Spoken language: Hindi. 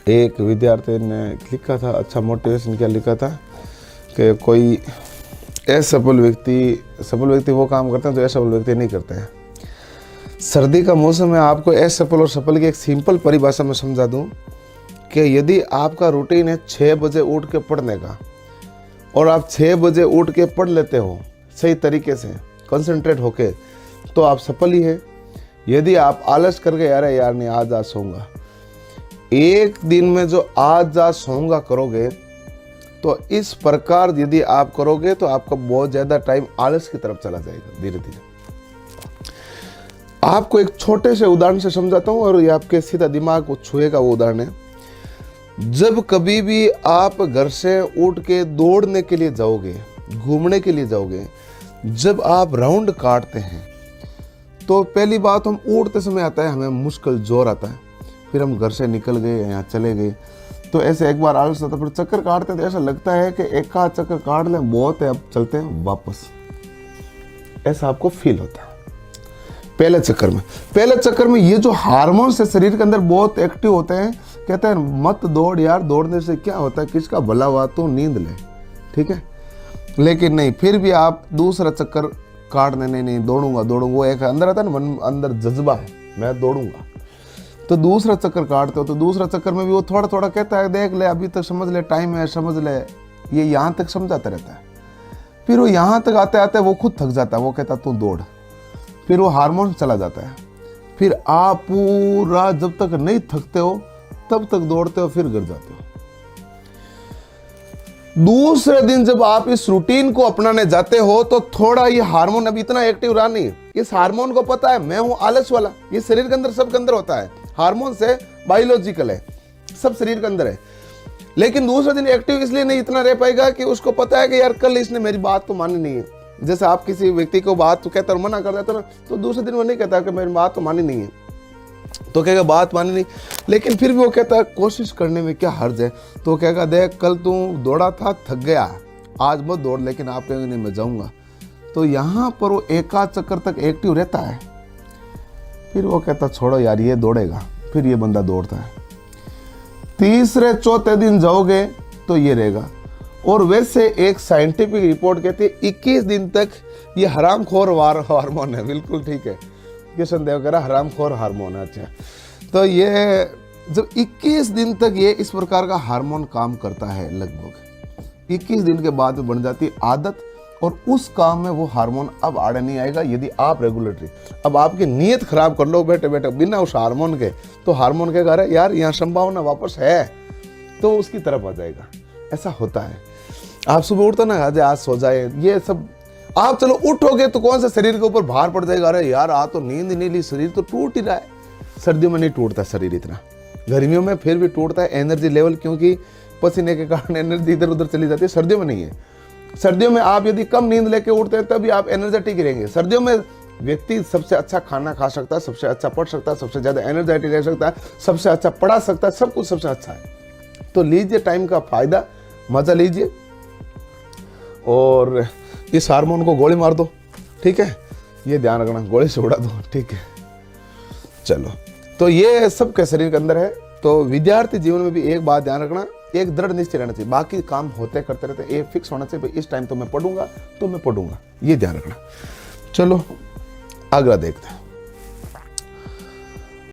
एक विद्यार्थी ने लिखा था, अच्छा मोटिवेशन क्या लिखा था कि कोई असफल व्यक्ति वो काम करते हैं जो असफल व्यक्ति नहीं करते हैं। सर्दी का मौसम है, आपको असफल और सफल की एक सिंपल परिभाषा में समझा दूं कि यदि आपका रूटीन है 6 बजे उठ के पढ़ने का और आप 6 बजे उठ के पढ़ लेते हो सही तरीके से कंसंट्रेट होके, तो आप सफल ही है। यदि आप आलस करके यार नहीं आज सोऊंगा, एक दिन में जो आज सोऊंगा करोगे, तो इस प्रकार यदि आप करोगे तो आपका बहुत ज़्यादा टाइम आलस की तरफ चला जाएगा धीरे धीरे। आपको एक छोटे से उदाहरण से समझाता हूँ और ये आपके सीधा दिमाग को छुएगा। वो उदाहरण है, जब कभी भी आप घर से उठ के दौड़ने के लिए जाओगे, घूमने के लिए जाओगे, जब आप राउंड काटते हैं तो पहली बात हम उठते समय आता है, हमें मुश्किल जोर आता है, फिर हम घर से निकल गए, यहाँ चले गए, तो ऐसे एक बार आलस आता, फिर चक्कर काटते हैं तो ऐसा लगता है कि एक आध चक्कर काट लें बहुत है, अब चलते हैं वापस, ऐसा आपको फील होता है। पहले चक्कर में ये जो हार्मोन्स है शरीर के अंदर बहुत एक्टिव होते हैं, कहते हैं मत दौड़ यार, दौड़ने से क्या होता है, किसका भला हुआ, तो नींद ले, ठीक है। लेकिन नहीं, फिर भी आप दूसरा चक्कर काटने नहीं दौड़ूंगा, वो एक अंदर आता है ना, मन अंदर जज्बा है मैं दौड़ूंगा, तो दूसरा चक्कर काटते हो, तो दूसरा चक्कर में भी वो थोड़ा थोड़ा कहता है देख ले अभी तक समझ ले, टाइम है समझ ले, ये यहाँ तक समझाता रहता है। फिर वो यहाँ तक आते आते वो खुद थक जाता है, वो कहता तू दौड़, फिर वो हार्मोन चला जाता है, फिर आप पूरा जब तक नहीं थकते हो तब तक दौड़ते हो, फिर गिर जाते हो। दूसरे दिन जब आप इस रूटीन को अपनाने जाते हो तो थोड़ा ये हार्मोन अभी इतना एक्टिव रहा नहीं, इस हार्मोन को पता है मैं हूं आलस वाला, ये शरीर के अंदर सबके अंदर होता है, हार्मोन से बायोलॉजिकल है, सब शरीर के अंदर है। लेकिन दूसरे दिन एक्टिव इसलिए नहीं इतना रह पाएगा कि उसको पता है कि यार कल इसने मेरी बात तो मानी नहीं है। जैसे आप किसी व्यक्ति को बात तो कहते और मना कर देते ना, तो दूसरे दिन वो नहीं कहता कि मेरी बात तो मानी नहीं है, तो कहेगा बात मानी नहीं, लेकिन फिर भी वो कहता है कोशिश करने में क्या हर्ज है, तो कहेगा देख कल तू दौड़ा था थक गया, आज मत दौड़, लेकिन आप कहेंगे नहीं मैं जाऊंगा, तो यहाँ पर वो एक आध चक्कर तक एक्टिव रहता है, फिर वो कहता छोड़ो यार ये दौड़ेगा, फिर ये बंदा दौड़ता है। तीसरे चौथे दिन जाओगे तो ये रहेगा। और वैसे एक साइंटिफिक रिपोर्ट कहती है 21 दिन तक ये हरामखोर हार्मोन है, बिल्कुल ठीक है, किशन देव कह रहा हरामखोर हार्मोन है। अच्छा, तो ये जब 21 दिन तक ये इस प्रकार का हार्मोन काम करता है, लगभग 21 दिन के बाद में बन जाती है आदत, और उस काम में वो हार्मोन अब आड़े नहीं आएगा यदि आप रेगुलेटरी, अब आपकी नीयत खराब कर लो बैठे बैठे बिना उस हार्मोन के, तो हार्मोन के कह रहा है यार यहाँ संभावना वापस है, तो उसकी तरफ आ जाएगा। ऐसा होता है। आप सुबह उठते ना आज सो जाए, ये सब आप चलो उठोगे तो कौन सा शरीर के ऊपर भार पड़ जाएगा, अरे यार आज तो नींद नहीं ली, शरीर तो टूट ही रहा है। सर्दियों में नहीं टूटता शरीर इतना, गर्मियों में फिर भी टूटता है एनर्जी लेवल, क्योंकि पसीने के कारण एनर्जी इधर उधर चली जाती है। सर्दियों में नहीं है। सर्दियों में आप यदि कम नींद लेके उठते हैं तभी आप एनर्जेटिक रहेंगे। सर्दियों में व्यक्ति सबसे अच्छा खाना खा सकता है, सबसे अच्छा पढ़ सकता है, सबसे ज्यादा एनर्जेटिक रह सकता है, सबसे अच्छा पढ़ा सकता है, सब कुछ सबसे अच्छा है। तो लीजिए टाइम का फायदा, मजा लीजिए और इस हार्मोन को गोली मार दो, ठीक है, ये ध्यान रखना, गोली से उड़ा दो, ठीक है। चलो, तो ये सबके शरीर के अंदर है। तो विद्यार्थी जीवन में भी एक बात ध्यान रखना, एक दृढ़ निश्चय रहना चाहिए, बाकी काम होते करते रहते, एक फिक्स होना चाहिए, इस टाइम तो मैं पढ़ूंगा, ये ध्यान रखना। चलो अगला देखते हैं।